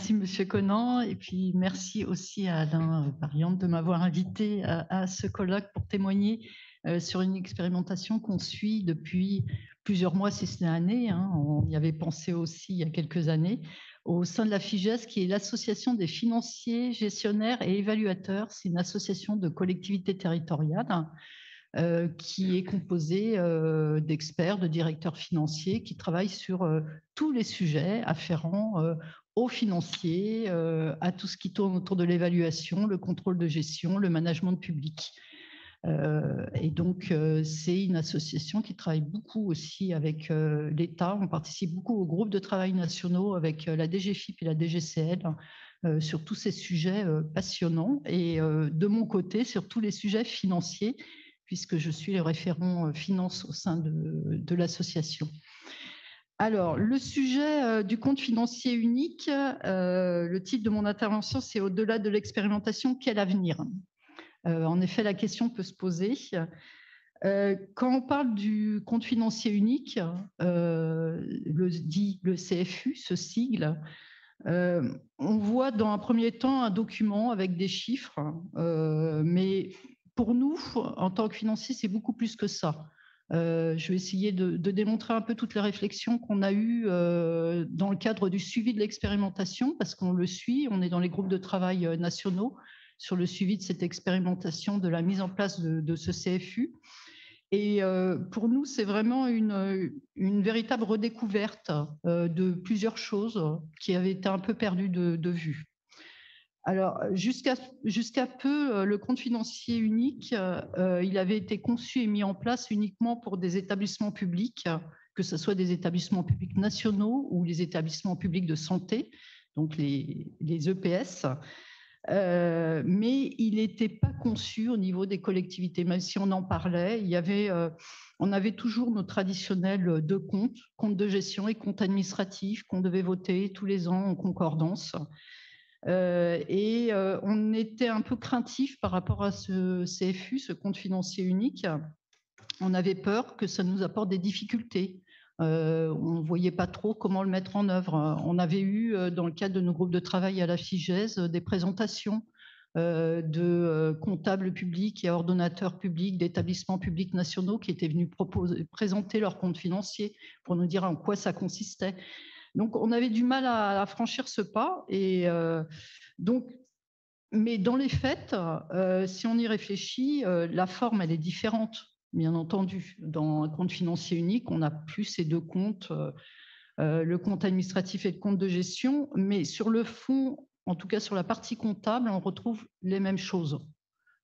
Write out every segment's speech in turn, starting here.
Merci Monsieur Conan et puis merci aussi à Alain Pariante de m'avoir invité à ce colloque pour témoigner sur une expérimentation qu'on suit depuis plusieurs mois, si ce n'est années. On y avait pensé aussi il y a quelques années au sein de la FIGES, qui est l'association des financiers, gestionnaires et évaluateurs. C'est une association de collectivités territoriales qui est composée d'experts, de directeurs financiers qui travaillent sur tous les sujets afférents aux financiers, à tout ce qui tourne autour de l'évaluation, le contrôle de gestion, le management public. Et donc, c'est une association qui travaille beaucoup aussi avec l'État. On participe beaucoup aux groupes de travail nationaux avec la DGFiP et la DGCL sur tous ces sujets passionnants. Et de mon côté, sur tous les sujets financiers, puisque je suis le référent finance au sein de l'association. Alors, le sujet du compte financier unique, le titre de mon intervention, c'est « Au-delà de l'expérimentation, quel avenir ?» En effet, la question peut se poser. Quand on parle du compte financier unique, le CFU, ce sigle, on voit dans un premier temps un document avec des chiffres, mais pour nous, en tant que financiers, c'est beaucoup plus que ça. Je vais essayer de démontrer un peu toutes les réflexions qu'on a eues dans le cadre du suivi de l'expérimentation, parce qu'on le suit, on est dans les groupes de travail nationaux sur le suivi de cette expérimentation, de la mise en place de ce CFU. Et pour nous, c'est vraiment une véritable redécouverte de plusieurs choses qui avaient été un peu perdues de vue. Alors, jusqu'à peu, le compte financier unique, il avait été conçu et mis en place uniquement pour des établissements publics, que ce soit des établissements publics nationaux ou les établissements publics de santé, donc les EPS. Mais il n'était pas conçu au niveau des collectivités, même si on en parlait. On avait toujours nos traditionnels deux comptes, compte de gestion et compte administratif, qu'on devait voter tous les ans en concordance. On était un peu craintif par rapport à ce CFU, ce compte financier unique. On avait peur que ça nous apporte des difficultés. On ne voyait pas trop comment le mettre en œuvre. On avait eu, dans le cadre de nos groupes de travail à la FIGES, des présentations de comptables publics et ordonnateurs publics d'établissements publics nationaux qui étaient venus présenter leur compte financier pour nous dire en quoi ça consistait. Donc, on avait du mal à franchir ce pas. Mais dans les faits, si on y réfléchit, la forme, elle est différente. Bien entendu, dans un compte financier unique, on n'a plus ces deux comptes, le compte administratif et le compte de gestion, mais sur le fond, en tout cas sur la partie comptable, on retrouve les mêmes choses.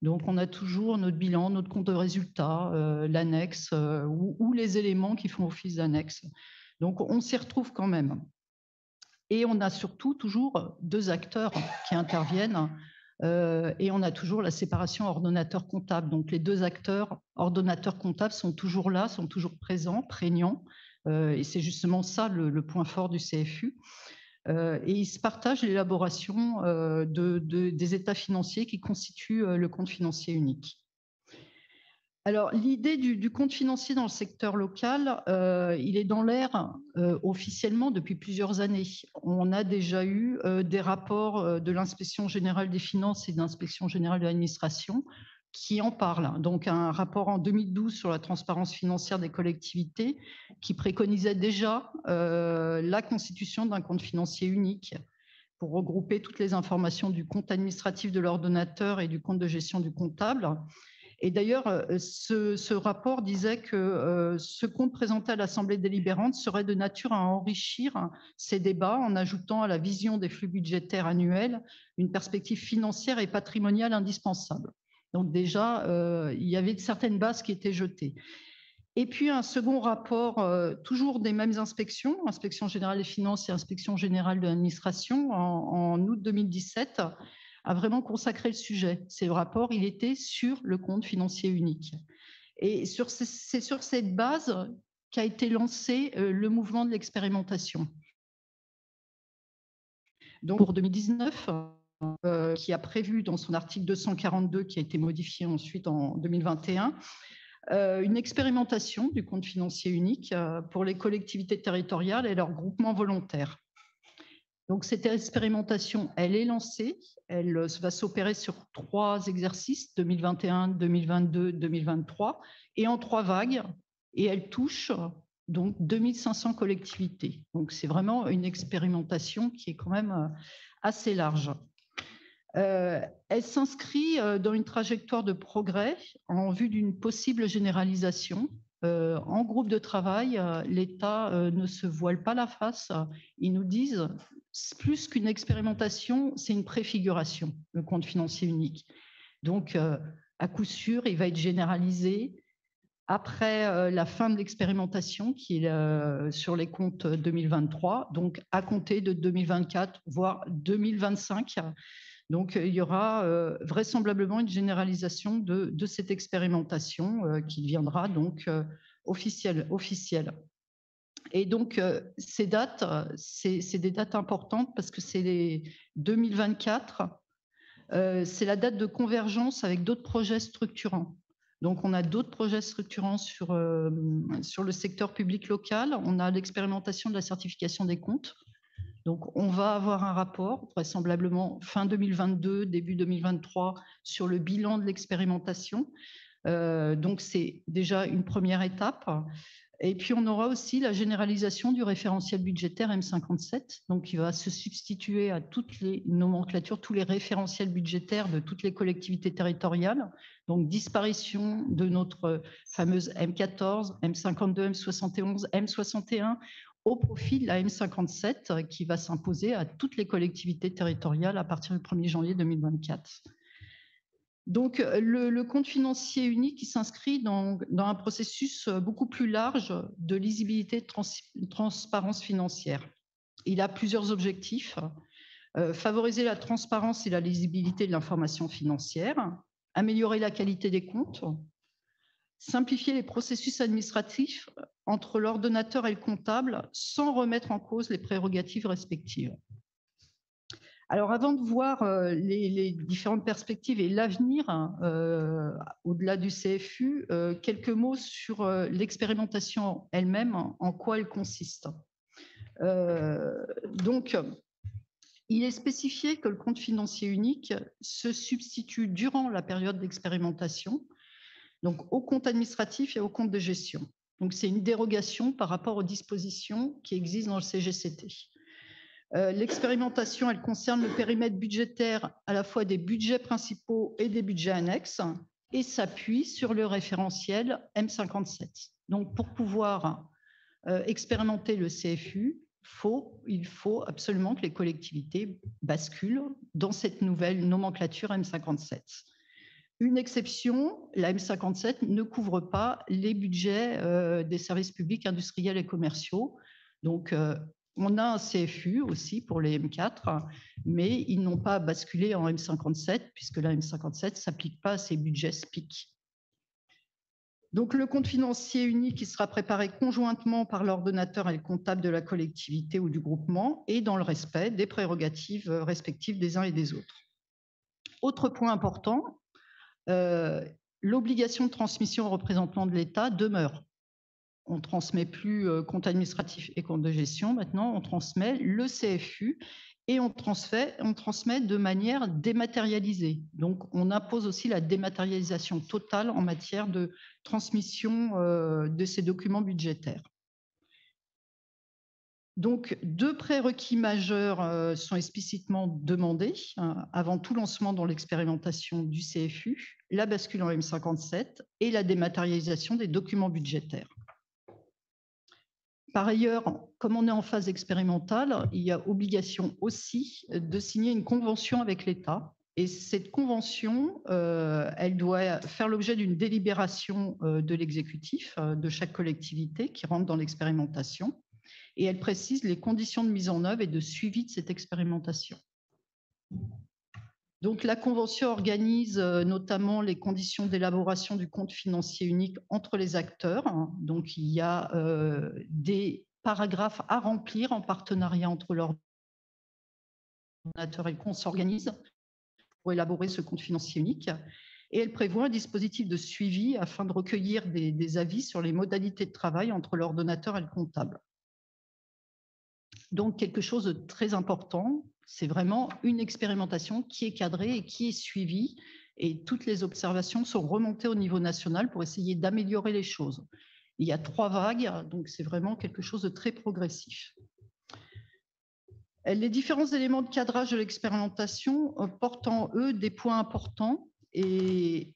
Donc, on a toujours notre bilan, notre compte de résultat, l'annexe ou les éléments qui font office d'annexe. Donc, on s'y retrouve quand même. Et on a surtout toujours deux acteurs qui interviennent. Et on a toujours la séparation ordonnateur-comptable. Donc, les deux acteurs, ordonnateurs-comptables, sont toujours là, sont toujours présents, prégnants. Et c'est justement ça le point fort du CFU. Et ils se partagent l'élaboration des états financiers qui constituent le compte financier unique. Alors, l'idée du compte financier dans le secteur local, il est dans l'air officiellement depuis plusieurs années. On a déjà eu des rapports de l'Inspection générale des finances et de l'Inspection générale de l'administration qui en parlent. Donc, un rapport en 2012 sur la transparence financière des collectivités qui préconisait déjà la constitution d'un compte financier unique pour regrouper toutes les informations du compte administratif de l'ordonnateur et du compte de gestion du comptable. Et d'ailleurs, ce rapport disait que ce compte présenté à l'Assemblée délibérante serait de nature à enrichir ces débats en ajoutant à la vision des flux budgétaires annuels une perspective financière et patrimoniale indispensable. Donc déjà, il y avait certaines bases qui étaient jetées. Et puis un second rapport, toujours des mêmes inspections, Inspection générale des finances et Inspection générale de l'administration, en août 2017, a vraiment consacré le sujet. Ces rapports, il était sur le compte financier unique. Et c'est sur cette base qu'a été lancé le mouvement de l'expérimentation. Donc pour 2019, qui a prévu dans son article 242, qui a été modifié ensuite en 2021, une expérimentation du compte financier unique pour les collectivités territoriales et leurs groupements volontaires. Donc, cette expérimentation, elle est lancée. Elle va s'opérer sur 3 exercices, 2021, 2022, 2023, et en 3 vagues. Et elle touche donc 2500 collectivités. Donc, c'est vraiment une expérimentation qui est quand même assez large. Elle s'inscrit dans une trajectoire de progrès en vue d'une possible généralisation. En groupe de travail, l'État ne se voile pas la face. Ils nous disent, plus qu'une expérimentation, c'est une préfiguration, le compte financier unique. Donc, à coup sûr, il va être généralisé après la fin de l'expérimentation qui est sur les comptes 2023, donc à compter de 2024, voire 2025. Donc, il y aura vraisemblablement une généralisation de cette expérimentation qui deviendra donc officielle. Et donc, ces dates, c'est des dates importantes parce que c'est les 2024, c'est la date de convergence avec d'autres projets structurants. Donc, on a d'autres projets structurants sur le secteur public local. On a l'expérimentation de la certification des comptes. Donc, on va avoir un rapport, vraisemblablement fin 2022, début 2023, sur le bilan de l'expérimentation. Donc, c'est déjà une première étape. Et puis, on aura aussi la généralisation du référentiel budgétaire M57, donc qui va se substituer à toutes les nomenclatures, tous les référentiels budgétaires de toutes les collectivités territoriales. Donc, disparition de notre fameuse M14, M52, M71, M61, au profit de la M57 qui va s'imposer à toutes les collectivités territoriales à partir du 1er janvier 2024. Donc, le compte financier unique qui s'inscrit dans un processus beaucoup plus large de lisibilité, de transparence financière. Il a plusieurs objectifs. Favoriser la transparence et la lisibilité de l'information financière, améliorer la qualité des comptes, simplifier les processus administratifs entre l'ordonnateur et le comptable sans remettre en cause les prérogatives respectives. Alors, avant de voir les différentes perspectives et l'avenir au-delà du CFU, quelques mots sur l'expérimentation elle-même, en quoi elle consiste. Donc, il est spécifié que le compte financier unique se substitue durant la période d'expérimentation, donc au compte administratif et au compte de gestion. Donc, c'est une dérogation par rapport aux dispositions qui existent dans le CGCT. L'expérimentation, elle concerne le périmètre budgétaire à la fois des budgets principaux et des budgets annexes et s'appuie sur le référentiel M57. Donc, pour pouvoir expérimenter le CFU, il faut absolument que les collectivités basculent dans cette nouvelle nomenclature M57. Une exception, la M57 ne couvre pas les budgets des services publics industriels et commerciaux. Donc, on a un CFU aussi pour les M4, mais ils n'ont pas basculé en M57 puisque la M57 ne s'applique pas à ces budgets SPIC. Donc, le compte financier unique qui sera préparé conjointement par l'ordonnateur et le comptable de la collectivité ou du groupement et dans le respect des prérogatives respectives des uns et des autres. Autre point important, l'obligation de transmission au représentant de l'État demeure. On ne transmet plus compte administratif et compte de gestion. Maintenant, on transmet le CFU et on transmet de manière dématérialisée. Donc, on impose aussi la dématérialisation totale en matière de transmission de ces documents budgétaires. Donc, 2 prérequis majeurs sont explicitement demandés avant tout lancement dans l'expérimentation du CFU, la bascule en M57 et la dématérialisation des documents budgétaires. Par ailleurs, comme on est en phase expérimentale, il y a obligation aussi de signer une convention avec l'État. Et cette convention, elle doit faire l'objet d'une délibération de l'exécutif de chaque collectivité qui rentre dans l'expérimentation. Et elle précise les conditions de mise en œuvre et de suivi de cette expérimentation. Donc, la Convention organise notamment les conditions d'élaboration du compte financier unique entre les acteurs. Donc, il y a des paragraphes à remplir en partenariat entre l'ordonnateur et le compte s'organise pour élaborer ce compte financier unique. Et elle prévoit un dispositif de suivi afin de recueillir des avis sur les modalités de travail entre l'ordonnateur et le comptable. Donc, quelque chose de très important, c'est vraiment une expérimentation qui est cadrée et qui est suivie. Et toutes les observations sont remontées au niveau national pour essayer d'améliorer les choses. Il y a 3 vagues, donc c'est vraiment quelque chose de très progressif. Les différents éléments de cadrage de l'expérimentation portent en eux des points importants et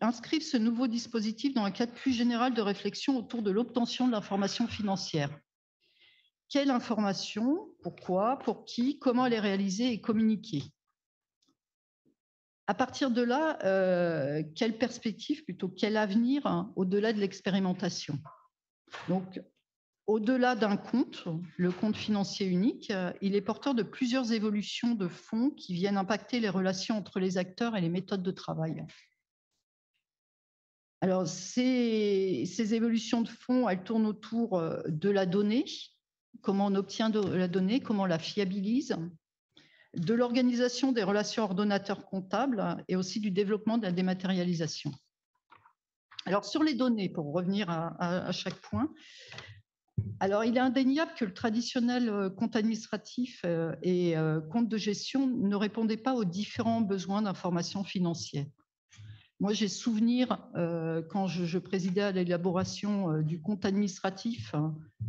inscrivent ce nouveau dispositif dans un cadre plus général de réflexion autour de l'obtention de l'information financière. Quelle information, pourquoi, pour qui, comment elle est réalisée et communiquée. À partir de là, quelle perspective, plutôt quel avenir au-delà de l'expérimentation. Donc, au-delà d'un compte, le compte financier unique, il est porteur de plusieurs évolutions de fonds qui viennent impacter les relations entre les acteurs et les méthodes de travail. Alors, ces évolutions de fonds, elles tournent autour de la donnée, comment on obtient de la donnée, comment on la fiabilise, de l'organisation des relations ordonnateurs comptables et aussi du développement de la dématérialisation. Alors, sur les données, pour revenir à chaque point, alors, il est indéniable que le traditionnel compte administratif et compte de gestion ne répondait pas aux différents besoins d'information financière. Moi, j'ai souvenir, quand je présidais à l'élaboration du compte administratif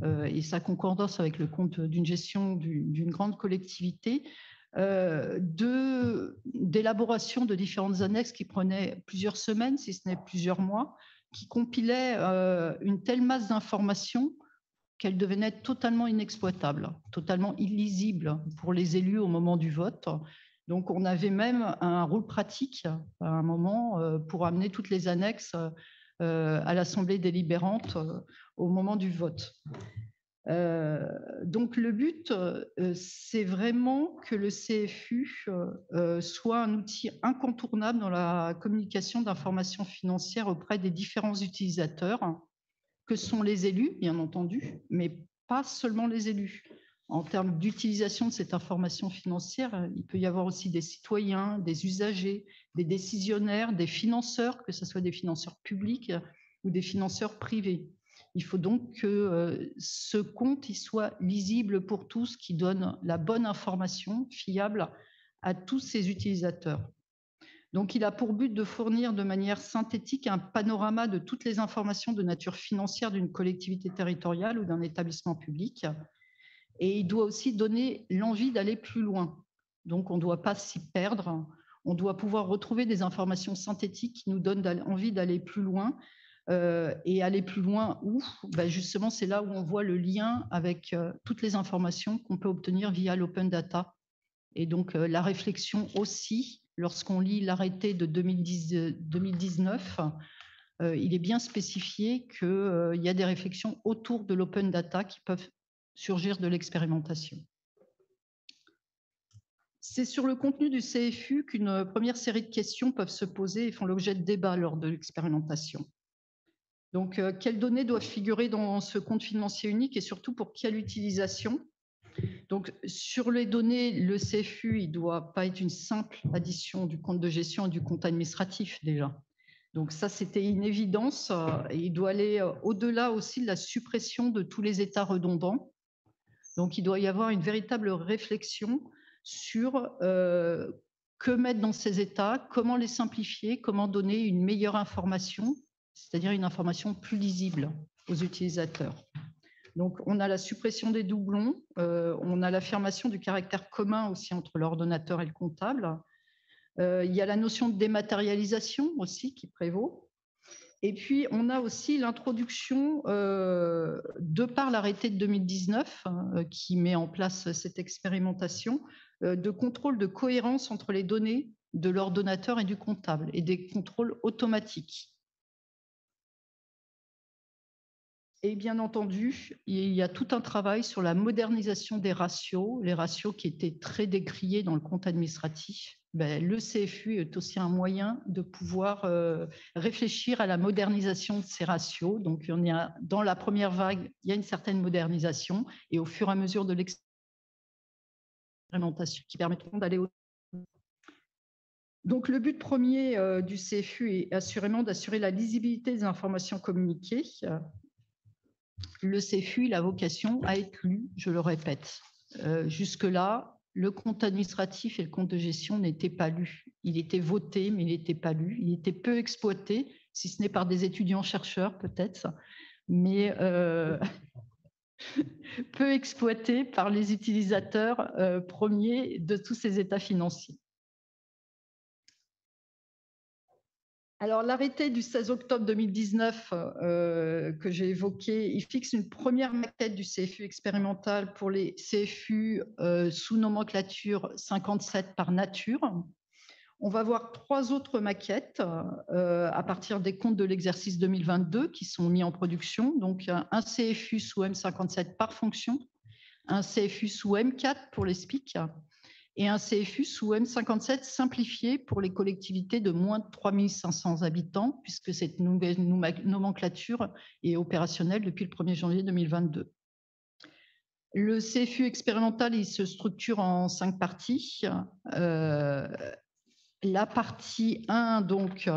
et sa concordance avec le compte d'une gestion d'une grande collectivité, d'élaboration de différentes annexes qui prenaient plusieurs semaines, si ce n'est plusieurs mois, qui compilaient une telle masse d'informations qu'elle devenait totalement inexploitable, totalement illisible pour les élus au moment du vote. Donc, on avait même un rôle pratique à un moment pour amener toutes les annexes à l'Assemblée délibérante au moment du vote. Donc, le but, c'est vraiment que le CFU soit un outil incontournable dans la communication d'informations financières auprès des différents utilisateurs, que sont les élus, bien entendu, mais pas seulement les élus. En termes d'utilisation de cette information financière, il peut y avoir aussi des citoyens, des usagers, des décisionnaires, des financeurs, que ce soit des financeurs publics ou des financeurs privés. Il faut donc que ce compte il soit lisible pour tous, qui donne la bonne information fiable à tous ces utilisateurs. Donc, il a pour but de fournir de manière synthétique un panorama de toutes les informations de nature financière d'une collectivité territoriale ou d'un établissement public. Et il doit aussi donner l'envie d'aller plus loin. Donc, on ne doit pas s'y perdre. On doit pouvoir retrouver des informations synthétiques qui nous donnent envie d'aller plus loin. Et aller plus loin où justement, c'est là où on voit le lien avec toutes les informations qu'on peut obtenir via l'open data. Et donc, la réflexion aussi, lorsqu'on lit l'arrêté de 2019, il est bien spécifié qu'il y a des réflexions autour de l'open data qui peuvent surgir de l'expérimentation. C'est sur le contenu du CFU qu'une première série de questions peuvent se poser et font l'objet de débats lors de l'expérimentation. Donc, quelles données doivent figurer dans ce compte financier unique et surtout pour quelle utilisation ? Donc, sur les données, le CFU, il ne doit pas être une simple addition du compte de gestion et du compte administratif déjà. Donc ça, c'était une évidence. Et il doit aller au-delà aussi de la suppression de tous les états redondants. Donc, il doit y avoir une véritable réflexion sur que mettre dans ces états, comment les simplifier, comment donner une meilleure information, c'est-à-dire une information plus lisible aux utilisateurs. Donc, on a la suppression des doublons, on a l'affirmation du caractère commun aussi entre l'ordonnateur et le comptable. Il y a la notion de dématérialisation aussi qui prévaut. Et puis, on a aussi l'introduction, de par l'arrêté de 2019, qui met en place cette expérimentation, de contrôle de cohérence entre les données de l'ordonnateur et du comptable, et des contrôles automatiques. Et bien entendu, il y a tout un travail sur la modernisation des ratios, les ratios qui étaient très décriés dans le compte administratif. Le CFU est aussi un moyen de pouvoir réfléchir à la modernisation de ces ratios. Donc, dans la première vague, il y a une certaine modernisation et au fur et à mesure de l'expérimentation qui permettront d'aller au... Donc, le but premier du CFU est assurément d'assurer la lisibilité des informations communiquées. le CFU, il a vocation à être lu, je le répète. Jusque-là, le compte administratif et le compte de gestion n'étaient pas lus. Il était voté, mais il n'était pas lu. Il était peu exploité, si ce n'est par des étudiants-chercheurs peut-être, mais peu exploité par les utilisateurs premiers de tous ces états financiers. Alors, l'arrêté du 16 octobre 2019 que j'ai évoqué, il fixe une première maquette du CFU expérimental pour les CFU sous nomenclature 57 par nature. On va voir 3 autres maquettes à partir des comptes de l'exercice 2022 qui sont mis en production. Donc, un CFU sous M57 par fonction, un CFU sous M4 pour les SPIC et un CFU sous M57 simplifié pour les collectivités de moins de 3500 habitants, puisque cette nouvelle nomenclature est opérationnelle depuis le 1er janvier 2022. Le CFU expérimental, il se structure en 5 parties. La partie 1, donc,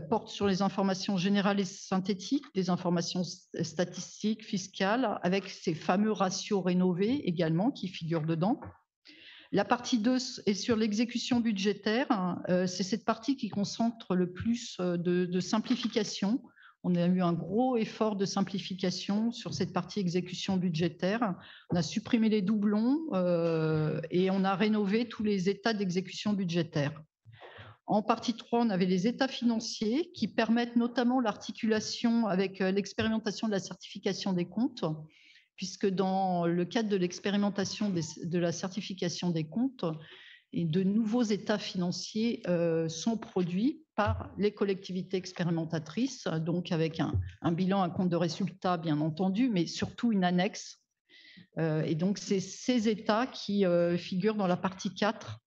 porte sur les informations générales et synthétiques, des informations statistiques, fiscales, avec ces fameux ratios rénovés également qui figurent dedans. La partie 2 est sur l'exécution budgétaire. C'est cette partie qui concentre le plus de simplification. On a eu un gros effort de simplification sur cette partie exécution budgétaire. On a supprimé les doublons et on a rénové tous les états d'exécution budgétaire. En partie 3, on avait les états financiers qui permettent notamment l'articulation avec l'expérimentation de la certification des comptes, puisque dans le cadre de l'expérimentation de la certification des comptes, de nouveaux états financiers sont produits par les collectivités expérimentatrices, donc avec un bilan, un compte de résultat, bien entendu, mais surtout une annexe. Et donc, c'est ces états qui figurent dans la partie 4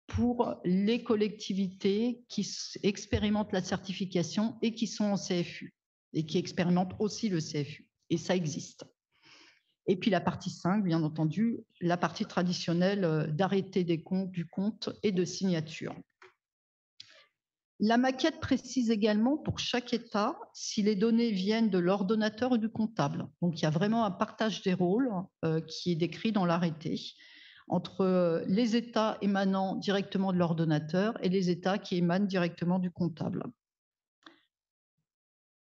pour les collectivités qui expérimentent la certification et qui sont en CFU, et qui expérimentent aussi le CFU. Et ça existe. Et puis la partie 5, bien entendu, la partie traditionnelle d'arrêté des comptes, du compte et de signature. La maquette précise également pour chaque État si les données viennent de l'ordonnateur ou du comptable. Donc il y a vraiment un partage des rôles qui est décrit dans l'arrêté entre les États émanant directement de l'ordonnateur et les États qui émanent directement du comptable.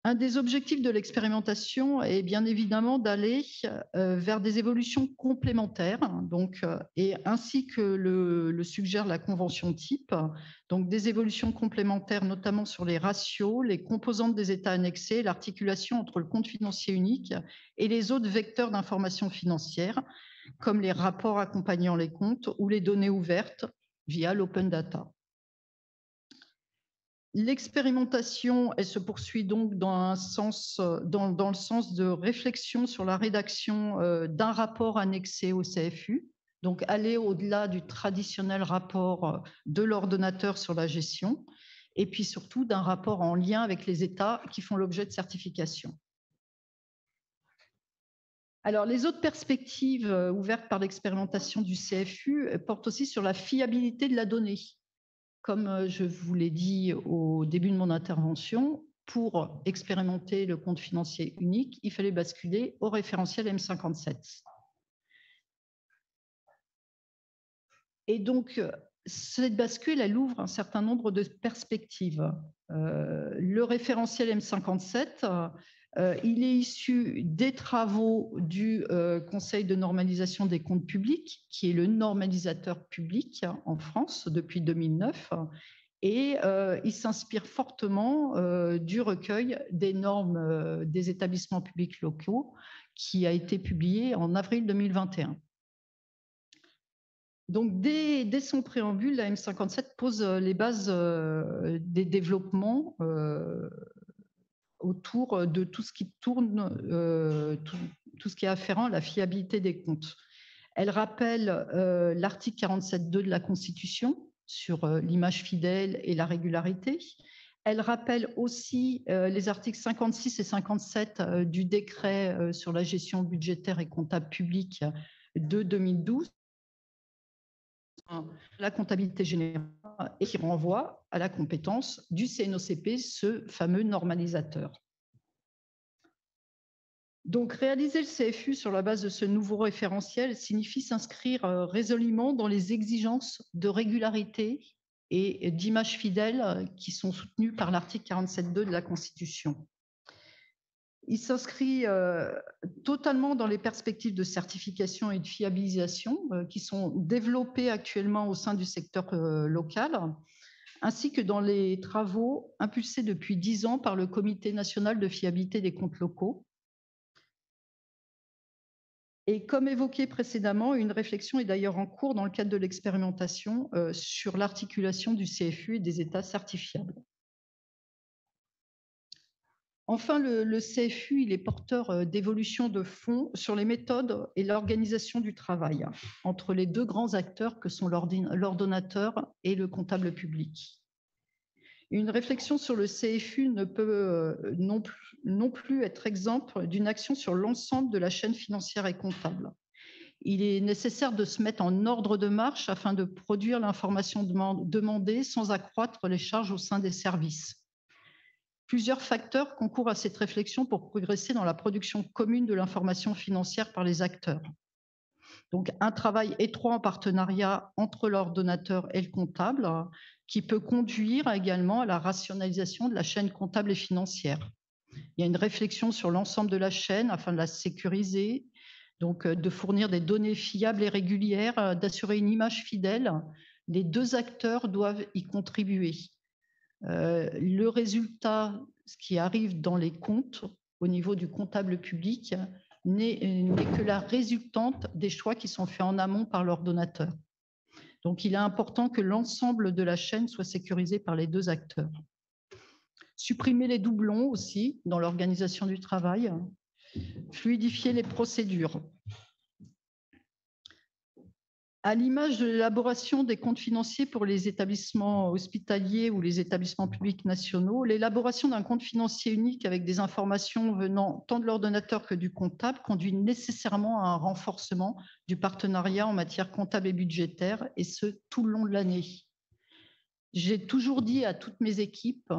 Un des objectifs de l'expérimentation est bien évidemment d'aller vers des évolutions complémentaires, donc, et ainsi que le suggère la convention type, donc des évolutions complémentaires notamment sur les ratios, les composantes des états annexés, l'articulation entre le compte financier unique et les autres vecteurs d'information financière, comme les rapports accompagnant les comptes ou les données ouvertes via l'open data. L'expérimentation, elle se poursuit donc dans le sens de réflexion sur la rédaction d'un rapport annexé au CFU, donc aller au-delà du traditionnel rapport de l'ordonnateur sur la gestion, et puis surtout d'un rapport en lien avec les États qui font l'objet de certification. Alors, les autres perspectives ouvertes par l'expérimentation du CFU portent aussi sur la fiabilité de la donnée. Comme je vous l'ai dit au début de mon intervention, pour expérimenter le compte financier unique, il fallait basculer au référentiel M57. Et donc, cette bascule, elle ouvre un certain nombre de perspectives. Le référentiel M57, il est issu des travaux du Conseil de normalisation des comptes publics, qui est le normalisateur public en France depuis 2009, et il s'inspire fortement du recueil des normes des établissements publics locaux qui a été publié en avril 2021. Donc, dès son préambule, la M57 pose les bases des développements autour de tout ce qui tourne, tout ce qui est afférent à la fiabilité des comptes. Elle rappelle l'article 47.2 de la Constitution sur l'image fidèle et la régularité. Elle rappelle aussi les articles 56 et 57 du décret sur la gestion budgétaire et comptable publique de 2012, la comptabilité générale, et qui renvoie à la compétence du CNOCP, ce fameux normalisateur. Donc, réaliser le CFU sur la base de ce nouveau référentiel signifie s'inscrire résolument dans les exigences de régularité et d'image fidèle qui sont soutenues par l'article 47.2 de la Constitution. Il s'inscrit totalement dans les perspectives de certification et de fiabilisation qui sont développées actuellement au sein du secteur local, ainsi que dans les travaux impulsés depuis 10 ans par le Comité national de fiabilité des comptes locaux. Et comme évoqué précédemment, une réflexion est d'ailleurs en cours dans le cadre de l'expérimentation sur l'articulation du CFU et des états certifiables. Enfin, le CFU, il est porteur d'évolutions de fond sur les méthodes et l'organisation du travail entre les deux grands acteurs que sont l'ordonnateur et le comptable public. Une réflexion sur le CFU ne peut non plus être exemple d'une action sur l'ensemble de la chaîne financière et comptable. Il est nécessaire de se mettre en ordre de marche afin de produire l'information demandée sans accroître les charges au sein des services. Plusieurs facteurs concourent à cette réflexion pour progresser dans la production commune de l'information financière par les acteurs. Donc, un travail étroit en partenariat entre l'ordonnateur et le comptable qui peut conduire également à la rationalisation de la chaîne comptable et financière. Il y a une réflexion sur l'ensemble de la chaîne afin de la sécuriser, donc de fournir des données fiables et régulières, d'assurer une image fidèle. Les deux acteurs doivent y contribuer. Le résultat, ce qui arrive dans les comptes au niveau du comptable public, n'est que la résultante des choix qui sont faits en amont par l'ordonnateur. Donc, il est important que l'ensemble de la chaîne soit sécurisé par les deux acteurs. Supprimer les doublons aussi dans l'organisation du travail, fluidifier les procédures. À l'image de l'élaboration des comptes financiers pour les établissements hospitaliers ou les établissements publics nationaux, l'élaboration d'un compte financier unique avec des informations venant tant de l'ordonnateur que du comptable conduit nécessairement à un renforcement du partenariat en matière comptable et budgétaire, et ce, tout le long de l'année. J'ai toujours dit à toutes mes équipes,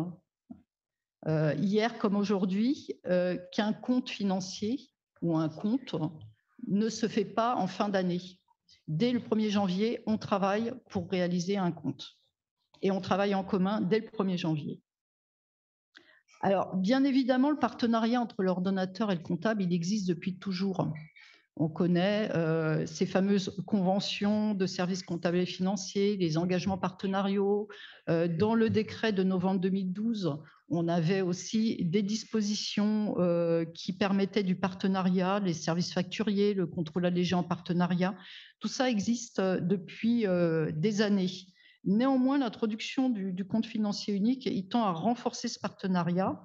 hier comme aujourd'hui, qu'un compte financier ou un compte ne se fait pas en fin d'année. Dès le 1er janvier, on travaille pour réaliser un compte. Et on travaille en commun dès le 1er janvier. Alors, bien évidemment, le partenariat entre l'ordonnateur et le comptable, il existe depuis toujours. On connaît ces fameuses conventions de services comptables et financiers, les engagements partenariaux. Dans le décret de novembre 2012, on avait aussi des dispositions qui permettaient du partenariat, les services facturiers, le contrôle allégé en partenariat. Tout ça existe depuis des années. Néanmoins, l'introduction du compte financier unique, il tend à renforcer ce partenariat,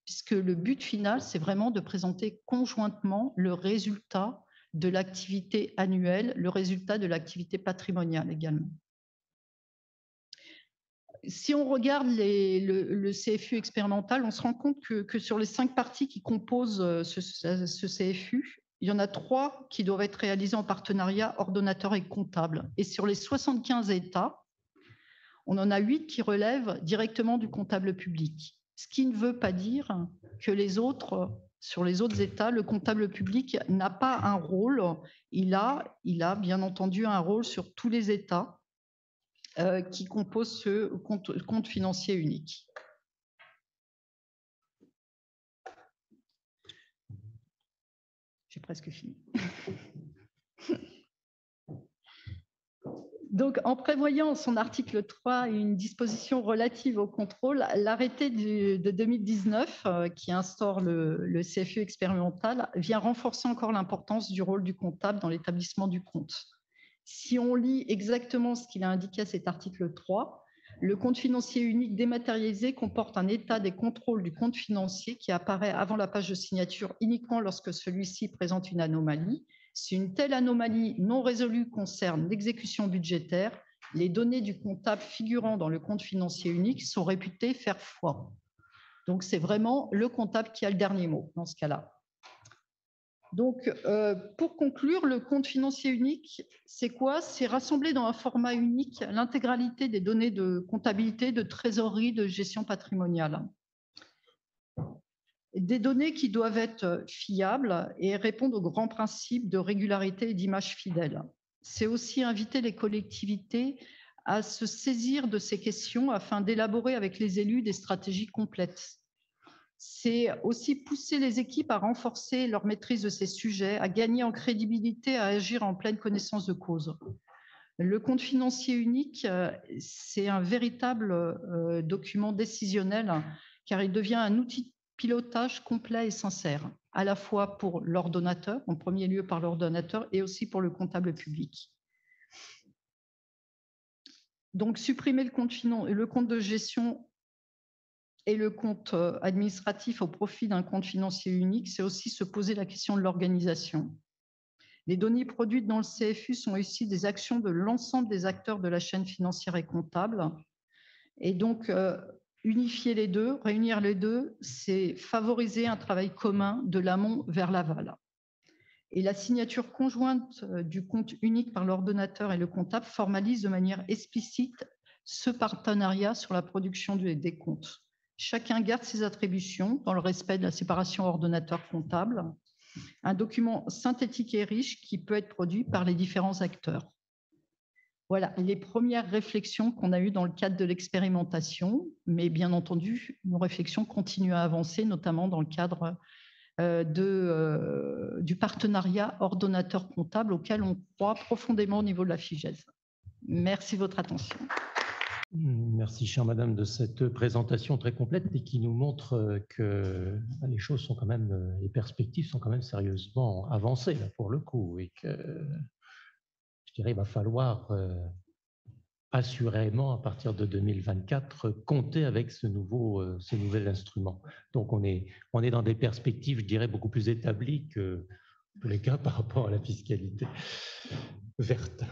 puisque le but final, c'est vraiment de présenter conjointement le résultat de l'activité annuelle, le résultat de l'activité patrimoniale également. Si on regarde le CFU expérimental, on se rend compte que sur les 5 parties qui composent ce CFU, il y en a 3 qui doivent être réalisées en partenariat ordonnateur et comptable. Et sur les 75 États, on en a 8 qui relèvent directement du comptable public. Ce qui ne veut pas dire que sur les autres États, le comptable public n'a pas un rôle. Il a bien entendu un rôle sur tous les États qui composent ce compte financier unique. J'ai presque fini. Donc, en prévoyant son article 3 une disposition relative au contrôle, l'arrêté de 2019 qui instaure le CFU expérimental vient renforcer encore l'importance du rôle du comptable dans l'établissement du compte. Si on lit exactement ce qu'il a indiqué à cet article 3, le compte financier unique dématérialisé comporte un état des contrôles du compte financier qui apparaît avant la page de signature uniquement lorsque celui-ci présente une anomalie. Si une telle anomalie non résolue concerne l'exécution budgétaire, les données du comptable figurant dans le compte financier unique sont réputées faire foi. Donc, c'est vraiment le comptable qui a le dernier mot dans ce cas-là. Donc, pour conclure, le compte financier unique, c'est quoi? C'est rassembler dans un format unique l'intégralité des données de comptabilité, de trésorerie, de gestion patrimoniale. Des données qui doivent être fiables et répondre aux grands principes de régularité et d'image fidèle. C'est aussi inviter les collectivités à se saisir de ces questions afin d'élaborer avec les élus des stratégies complètes. C'est aussi pousser les équipes à renforcer leur maîtrise de ces sujets, à gagner en crédibilité, à agir en pleine connaissance de cause. Le compte financier unique, c'est un véritable document décisionnel car il devient un outil de pilotage complet et sincère, à la fois pour l'ordonnateur, en premier lieu par l'ordonnateur, et aussi pour le comptable public. Donc, supprimer le compte de gestion et le compte administratif au profit d'un compte financier unique, c'est aussi se poser la question de l'organisation. Les données produites dans le CFU sont issues des actions de l'ensemble des acteurs de la chaîne financière et comptable. Et donc, unifier les deux, réunir les deux, c'est favoriser un travail commun de l'amont vers l'aval. Et la signature conjointe du compte unique par l'ordonnateur et le comptable formalise de manière explicite ce partenariat sur la production des comptes. Chacun garde ses attributions dans le respect de la séparation ordonnateur-comptable. Un document synthétique et riche qui peut être produit par les différents acteurs. Voilà les premières réflexions qu'on a eues dans le cadre de l'expérimentation, mais bien entendu, nos réflexions continuent à avancer, notamment dans le cadre du partenariat ordonnateur-comptable auquel on croit profondément au niveau de la FIGES. Merci de votre attention. Merci, chère madame, de cette présentation très complète et qui nous montre que les choses sont quand même, les perspectives sont quand même sérieusement avancées là, pour le coup, et que je dirais il va falloir assurément à partir de 2024 compter avec ce nouvel instrument. Donc on est dans des perspectives, je dirais, beaucoup plus établies que les cas par rapport à la fiscalité verte.